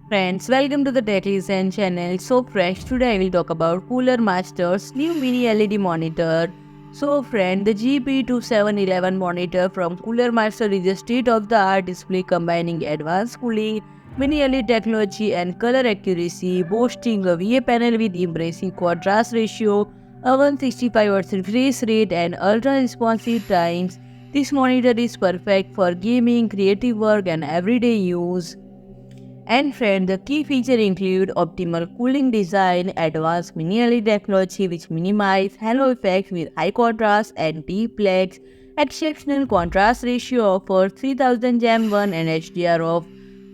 Friends, welcome to the TechListen channel. So fresh today I will talk about Cooler Master's new mini LED monitor. So friend, the GP2711 monitor from Cooler Master is a state-of-the-art display combining advanced cooling, mini LED technology and color accuracy, boasting a VA panel with embracing contrast ratio, a 165Hz refresh rate and ultra-responsive times. This monitor is perfect for gaming, creative work and everyday use. And friend, the key features include optimal cooling design, advanced mini LED technology which minimize halo effects with high contrast and deep blacks, exceptional contrast ratio of 3000 Gem1 and HDR of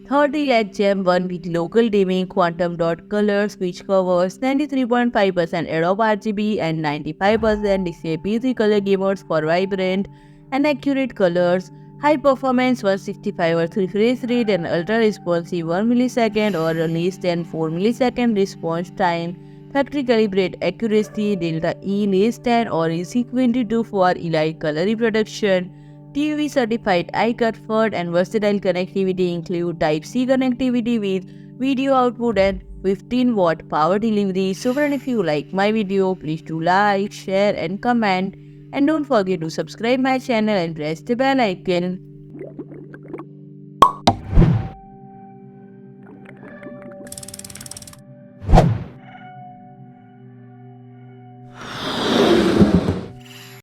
30 lakh Gem1 with local dimming quantum dot colors which covers 93.5% Adobe RGB and 95% DCI-P3 color gamuts for vibrant and accurate colors. High performance 165Hz refresh rate and ultra responsive 1 millisecond or less than 4 millisecond response time. Factory calibrated accuracy delta E less than or is equal to for elite color reproduction. TV certified eye comfort and versatile connectivity include Type-C connectivity with video output and 15-watt power delivery. So friend, if you like my video, please do like, share and comment. And don't forget to subscribe my channel and press the bell icon.